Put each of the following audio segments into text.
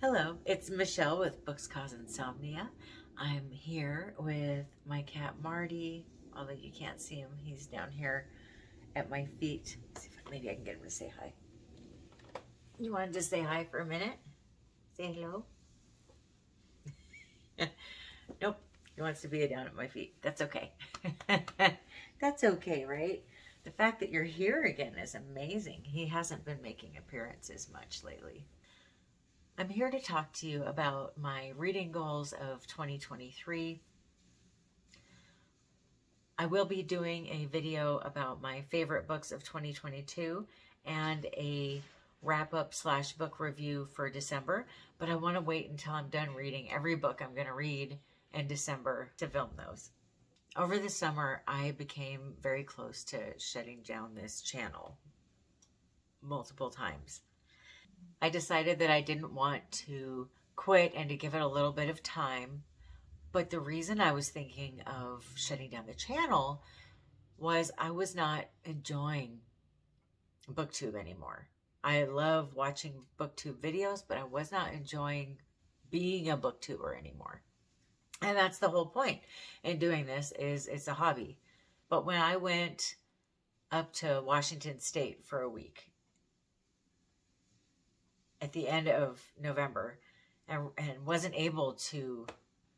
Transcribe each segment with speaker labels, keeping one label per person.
Speaker 1: Hello, it's Michelle with Books Cause Insomnia. I'm here with my cat Marty, although you can't see him. He's down here at my feet. Let's see if maybe I can get him to say hi. You wanted to say hi for a minute? Say hello? Nope, he wants to be down at my feet. That's okay. That's okay, right? The fact that you're here again is amazing. He hasn't been making appearances much lately. I'm here to talk to you about my reading goals of 2023. I will be doing a video about my favorite books of 2022 and a wrap-up / book review for December, but I want to wait until I'm done reading every book I'm going to read in December to film those. Over the summer, I became very close to shutting down this channel multiple times. I decided that I didn't want to quit and to give it a little bit of time. But the reason I was thinking of shutting down the channel was I was not enjoying BookTube anymore. I love watching BookTube videos, but I was not enjoying being a BookTuber anymore. And that's the whole point in doing this, is it's a hobby. But when I went up to Washington State for a week at the end of November and wasn't able to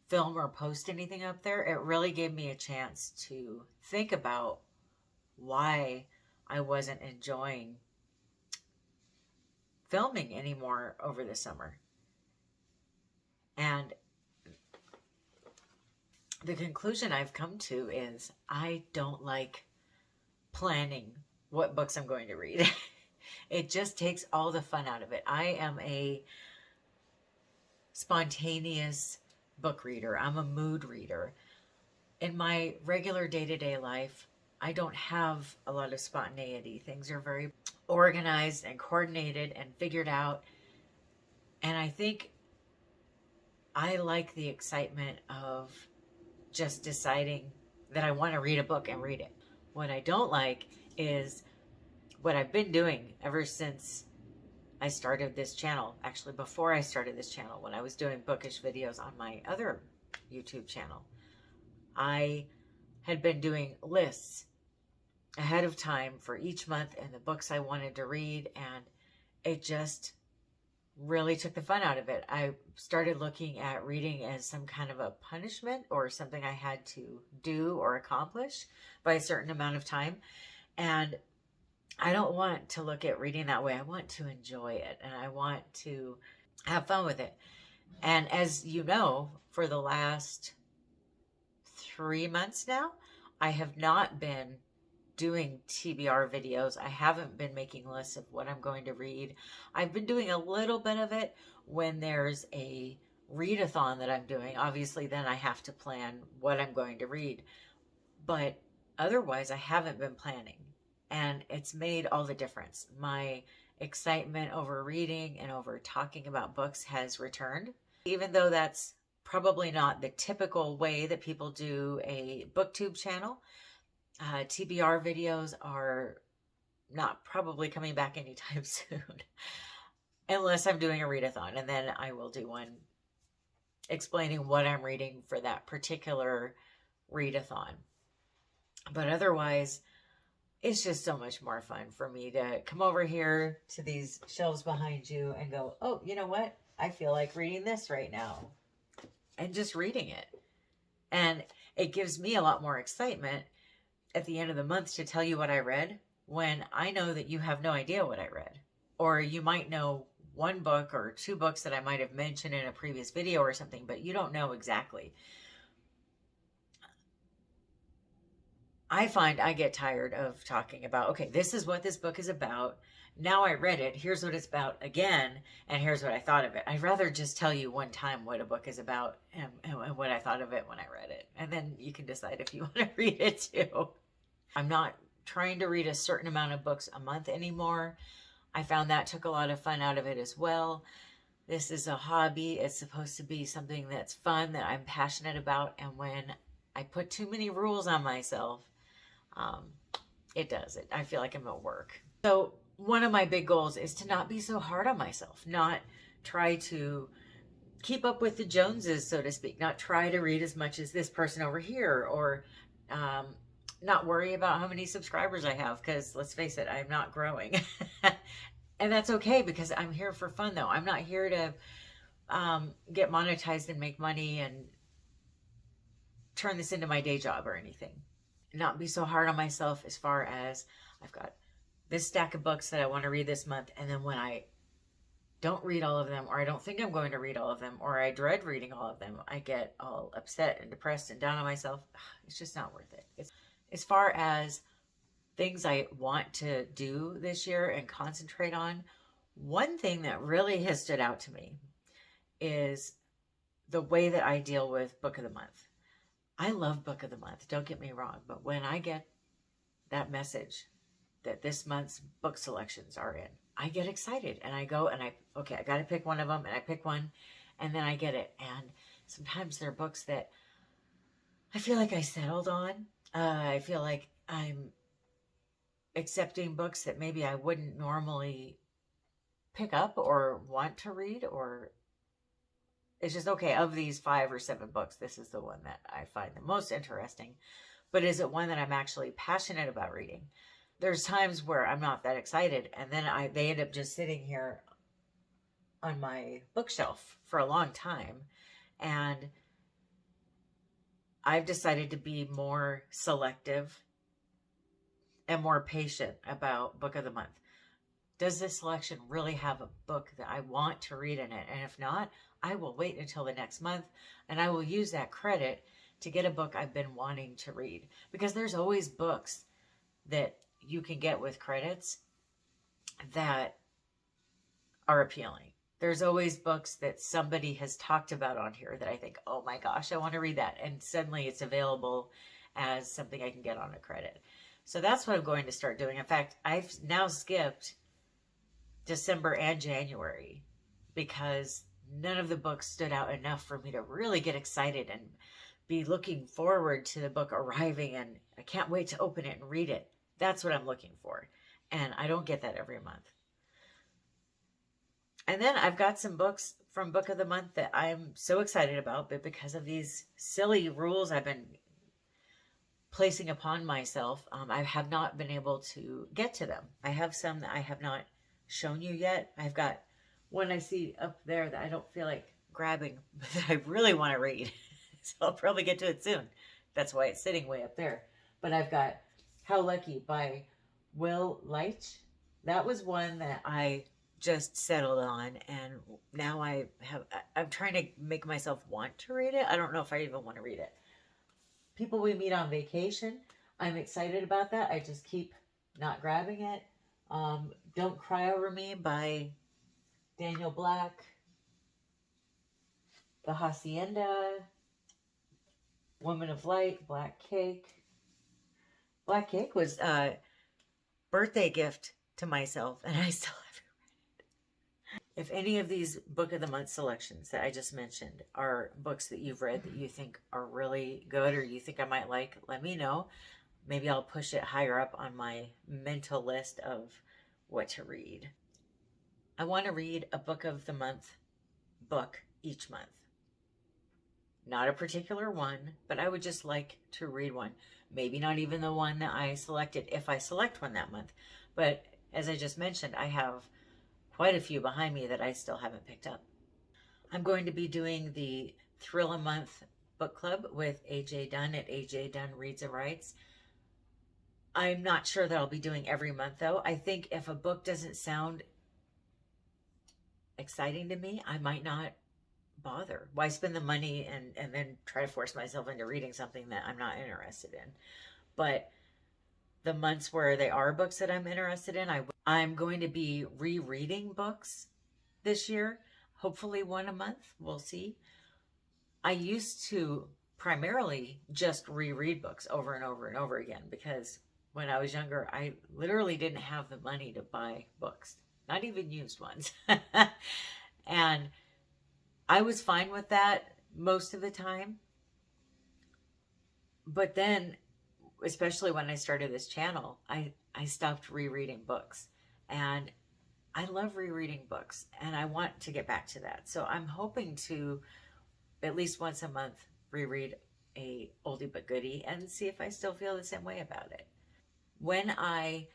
Speaker 1: film or post anything up there, it really gave me a chance to think about why I wasn't enjoying filming anymore over the summer. And the conclusion I've come to is I don't like planning what books I'm going to read. It just takes all the fun out of it. I am a spontaneous book reader. I'm a mood reader. In my regular day-to-day life, I don't have a lot of spontaneity. Things are very organized and coordinated and figured out. And I think I like the excitement of just deciding that I want to read a book and read it. What I don't like is what I've been doing ever since I started this channel. Actually, before I started this channel, when I was doing bookish videos on my other YouTube channel, I had been doing lists ahead of time for each month and the books I wanted to read, and it just really took the fun out of it. I started looking at reading as some kind of a punishment or something I had to do or accomplish by a certain amount of time. And I don't want to look at reading that way. I want to enjoy it and I want to have fun with it. And as you know, for the last 3 months now, I have not been doing TBR videos. I haven't been making lists of what I'm going to read. I've been doing a little bit of it when there's a readathon that I'm doing. Obviously, then I have to plan what I'm going to read. But otherwise, I haven't been planning. And it's made all the difference. My excitement over reading and over talking about books has returned. Even though that's probably not the typical way that people do a BookTube channel, TBR videos are not probably coming back anytime soon. Unless I'm doing a readathon, and then I will do one explaining what I'm reading for that particular readathon. But otherwise, it's just so much more fun for me to come over here to these shelves behind you and go, oh, you know what? I feel like reading this right now. And just reading it. And it gives me a lot more excitement at the end of the month to tell you what I read when I know that you have no idea what I read. Or you might know one book or 2 books that I might have mentioned in a previous video or something, but you don't know exactly. I find I get tired of talking about, okay, this is what this book is about. Now I read it. Here's what it's about again. And here's what I thought of it. I'd rather just tell you one time what a book is about and what I thought of it when I read it. And then you can decide if you want to read it too. I'm not trying to read a certain amount of books a month anymore. I found that took a lot of fun out of it as well. This is a hobby. It's supposed to be something that's fun, that I'm passionate about. And when I put too many rules on myself, it does it. I feel like I'm at work. So one of my big goals is to not be so hard on myself, not try to keep up with the Joneses, so to speak, not try to read as much as this person over here, or um, not worry about how many subscribers I have, because let's face it, I'm not growing. And that's okay, because I'm here for fun, though. I'm not here to get monetized and make money and turn this into my day job or anything. Not be so hard on myself as far as I've got this stack of books that I want to read this month, and then when I don't read all of them, or I don't think I'm going to read all of them, or I dread reading all of them, I get all upset and depressed and down on myself. It's just not worth it. As far as things I want to do this year and concentrate on, one thing that really has stood out to me is the way that I deal with Book of the Month. I love Book of the Month, don't get me wrong, but when I get that message that this month's book selections are in, I get excited and I go and I got to pick one of them, and I pick one, and then I get it. And sometimes they're books that I feel like I settled on. I feel like I'm accepting books that maybe I wouldn't normally pick up or want to read, or it's just, okay, of these 5 or 7 books, this is the one that I find the most interesting. But is it one that I'm actually passionate about reading? There's times where I'm not that excited, and then they end up just sitting here on my bookshelf for a long time. And I've decided to be more selective and more patient about Book of the Month. Does this selection really have a book that I want to read in it? And if not, I will wait until the next month, and I will use that credit to get a book I've been wanting to read. Because there's always books that you can get with credits that are appealing. There's always books that somebody has talked about on here that I think, oh my gosh, I want to read that. And suddenly it's available as something I can get on a credit. So that's what I'm going to start doing. In fact, I've now skipped December and January because none of the books stood out enough for me to really get excited and be looking forward to the book arriving, and I can't wait to open it and read it. That's what I'm looking for. And I don't get that every month. And then I've got some books from Book of the Month that I'm so excited about, but because of these silly rules I've been placing upon myself, I have not been able to get to them. I have some that I have not shown you yet. I've got one I see up there that I don't feel like grabbing, but that I really want to read. So I'll probably get to it soon. That's why it's sitting way up there. But I've got How Lucky by Will Leitch. That was one that I just settled on, and now I'm trying to make myself want to read it. I don't know if I even want to read it. People We Meet on Vacation. I'm excited about that. I just keep not grabbing it. Don't Cry Over Me by Daniel Black. The Hacienda. Woman of Light. Black Cake. Black Cake was a birthday gift to myself, and I still haven't read it. If any of these Book of the Month selections that I just mentioned are books that you've read that you think are really good, or you think I might like, let me know. Maybe I'll push it higher up on my mental list of what to read. I want to read a Book of the Month book each month. Not a particular one, but I would just like to read one. Maybe not even the one that I selected, if I select one that month. But as I just mentioned, I have quite a few behind me that I still haven't picked up. I'm going to be doing the Thrill a Month book club with AJ Dunn at AJ Dunn Reads and Writes. I'm not sure that I'll be doing every month, though. I think if a book doesn't sound exciting to me, I might not bother. Why spend the money and then try to force myself into reading something that I'm not interested in? But the months where they are books that I'm interested in, I'm going to be rereading books this year. Hopefully one a month. We'll see. I used to primarily just reread books over and over and over again, because when I was younger, I literally didn't have the money to buy books, not even used ones. And I was fine with that most of the time. But then, especially when I started this channel, I stopped rereading books. And I love rereading books and I want to get back to that. So I'm hoping to at least once a month reread a oldie but goodie and see if I still feel the same way about it. When I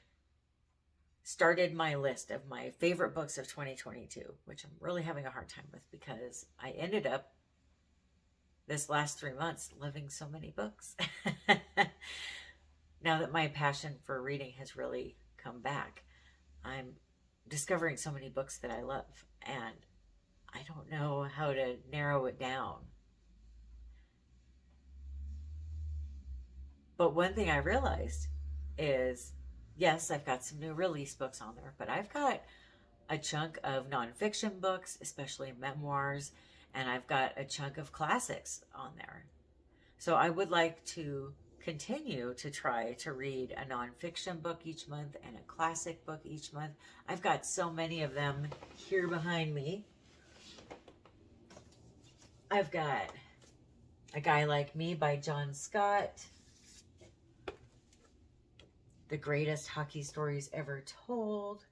Speaker 1: started my list of my favorite books of 2022, which I'm really having a hard time with because I ended up this last 3 months loving so many books. Now that my passion for reading has really come back, I'm discovering so many books that I love, and I don't know how to narrow it down. But one thing I realized is, yes, I've got some new release books on there, but I've got a chunk of nonfiction books, especially memoirs, and I've got a chunk of classics on there. So I would like to continue to try to read a nonfiction book each month and a classic book each month. I've got so many of them here behind me. I've got A Guy Like Me by John Scott, The Greatest Hockey Stories Ever Told.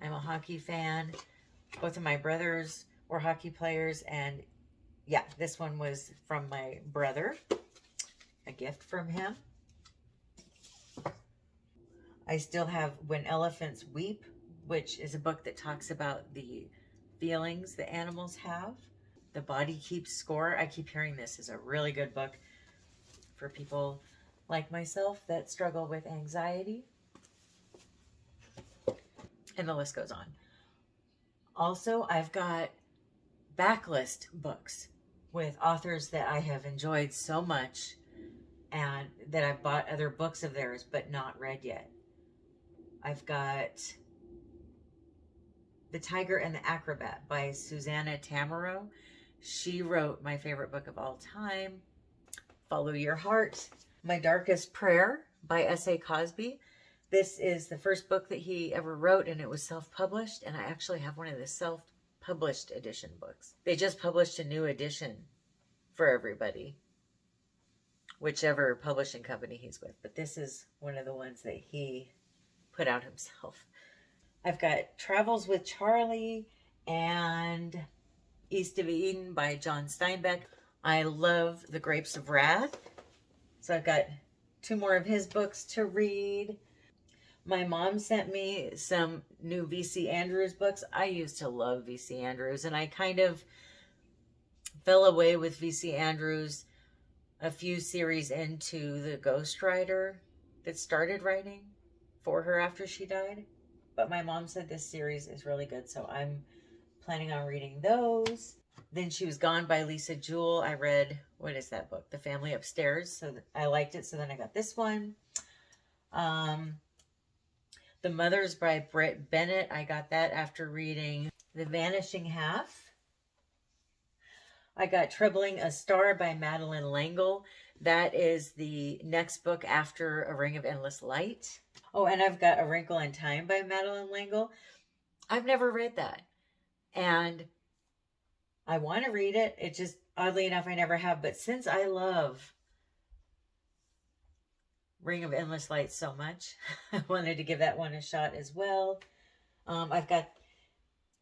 Speaker 1: I'm a hockey fan. Both of my brothers were hockey players, and yeah, this one was from my brother, a gift from him. I still have When Elephants Weep, which is a book that talks about the feelings that animals have. The Body Keeps Score. I keep hearing this is a really good book for people like myself that struggle with anxiety. And the list goes on. Also, I've got backlist books with authors that I have enjoyed so much and that I've bought other books of theirs but not read yet. I've got The Tiger and the Acrobat by Susanna Tamaro. She wrote my favorite book of all time, Follow Your Heart. My Darkest Prayer by S.A. Cosby. This is the first book that he ever wrote, and it was self-published, and I actually have one of the self-published edition books. They just published a new edition for everybody, whichever publishing company he's with, but this is one of the ones that he put out himself. I've got Travels with Charlie and East of Eden by John Steinbeck. I love The Grapes of Wrath, so I've got 2 more of his books to read. My mom sent me some new V.C. Andrews books. I used to love V.C. Andrews, and I kind of fell away with V.C. Andrews a few series into the ghostwriter that started writing for her after she died. But my mom said this series is really good, so I'm planning on reading those. Then She Was Gone by Lisa Jewell. I read, what is that book? The Family Upstairs. So I liked it, so then I got this one. The Mothers by Britt Bennett. I got that after reading The Vanishing Half. I got Troubling a Star by Madeleine L'Engle. That is the next book after A Ring of Endless Light. Oh, and I've got A Wrinkle in Time by Madeleine L'Engle. I've never read that, and I want to read it. It just, oddly enough, I never have. But since I love Ring of Endless Light so much, I wanted to give that one a shot as well. I've got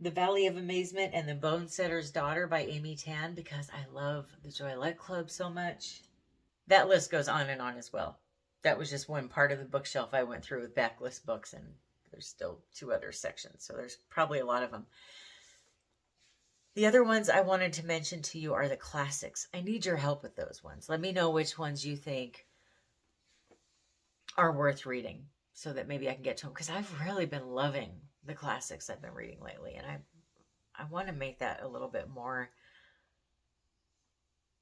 Speaker 1: The Valley of Amazement and The Bone Setter's Daughter by Amy Tan because I love the Joylette Club so much. That list goes on and on as well. That was just one part of the bookshelf I went through with backlist books, and there's still 2 other sections, so there's probably a lot of them. The other ones I wanted to mention to you are the classics. I need your help with those ones. Let me know which ones you think are worth reading so that maybe I can get to them, because I've really been loving the classics I've been reading lately, and I want to make that a little bit more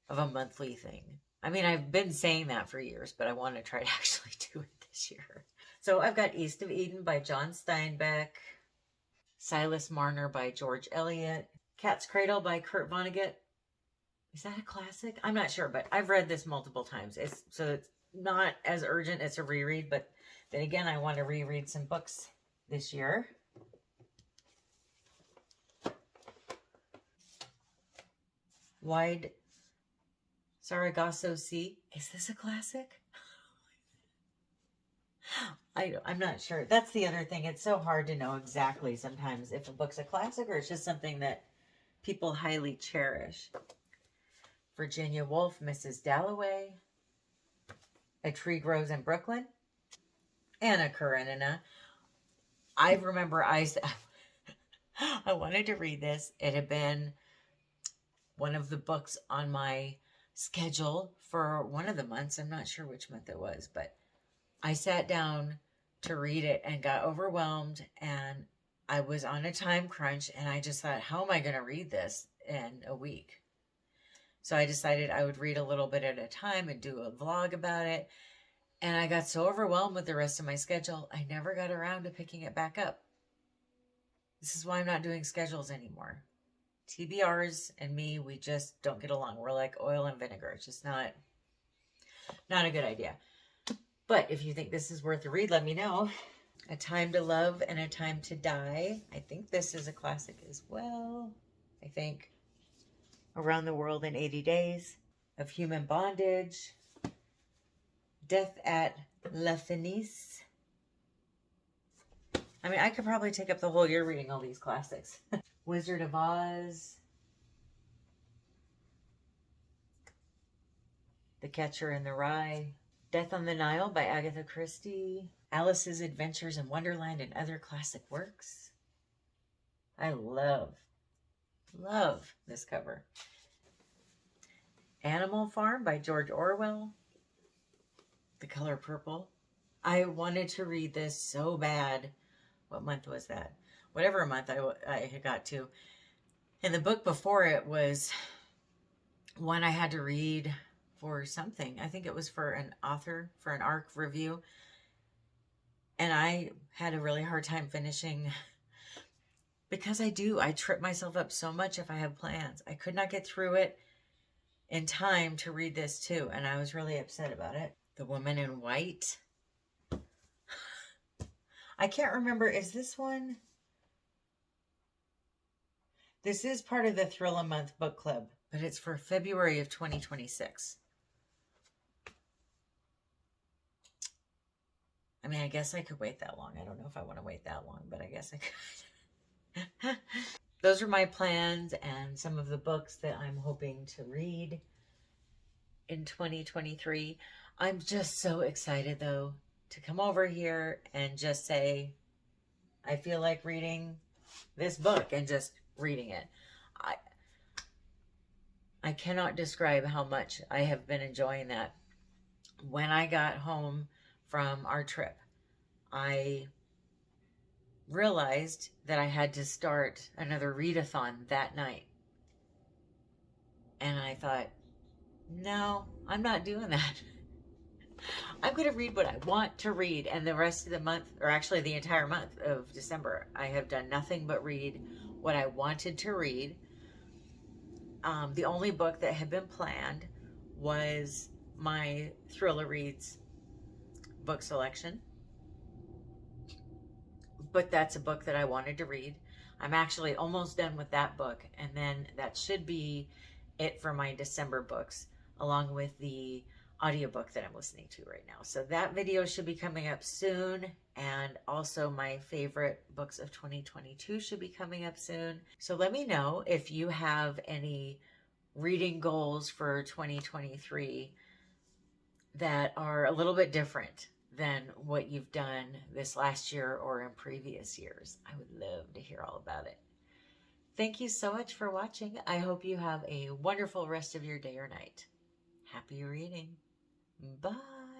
Speaker 1: of a monthly thing. I mean, I've been saying that for years, but I want to try to actually do it this year. So I've got East of Eden by John Steinbeck, Silas Marner by George Eliot, Cat's Cradle by Kurt Vonnegut. Is that a classic? I'm not sure, but I've read this multiple times. So it's not as urgent as a reread, but then again, I want to reread some books this year. Wide Sargasso Sea. Is this a classic? I'm not sure. That's the other thing. It's so hard to know exactly sometimes if a book's a classic or it's just something that people highly cherish. Virginia Woolf, Mrs. Dalloway, A Tree Grows in Brooklyn, Anna Karenina. I remember I wanted to read this. It had been one of the books on my schedule for one of the months. I'm not sure which month it was, but I sat down to read it and got overwhelmed, and I was on a time crunch, and I just thought, how am I going to read this in a week? So I decided I would read a little bit at a time and do a vlog about it. And I got so overwhelmed with the rest of my schedule, I never got around to picking it back up. This is why I'm not doing schedules anymore. TBRs and me, we just don't get along. We're like oil and vinegar. It's just not a good idea. But if you think this is worth a read, let me know. A Time to Love and a Time to Die. I think this is a classic as well. I think Around the World in 80 Days. Of Human Bondage. Death at La Fenice. I mean, I could probably take up the whole year reading all these classics. Wizard of Oz. The Catcher in the Rye. Death on the Nile by Agatha Christie. Alice's Adventures in Wonderland and Other Classic Works. I love this cover. Animal Farm by George Orwell. The Color Purple. I wanted to read this so bad. What month was that? Whatever month I had got to. And the book before it was one I had to read for something. I think it was for an author, for an ARC review. And I had a really hard time finishing because I trip myself up so much if I have plans. I could not get through it in time to read this too. And I was really upset about it. The Woman in White. I can't remember. Is this one? This is part of the Thrill a Month book club, but it's for February of 2026. I mean, I guess I could wait that long. I don't know if I want to wait that long, but I guess I could. Those are my plans and some of the books that I'm hoping to read in 2023. I'm just so excited, though, to come over here and just say, I feel like reading this book and just reading it. I cannot describe how much I have been enjoying that. When I got home from our trip, I realized that I had to start another readathon that night. And I thought, no, I'm not doing that. I'm going to read what I want to read. And the rest of the month, or actually the entire month of December, I have done nothing but read what I wanted to read. The only book that had been planned was my Thriller Reads book selection. But that's a book that I wanted to read. I'm actually almost done with that book. And then that should be it for my December books, along with the audiobook that I'm listening to right now. So that video should be coming up soon. And also my favorite books of 2022 should be coming up soon. So let me know if you have any reading goals for 2023 that are a little bit different than what you've done this last year or in previous years. I would love to hear all about it. Thank you so much for watching. I hope you have a wonderful rest of your day or night. Happy reading. Bye.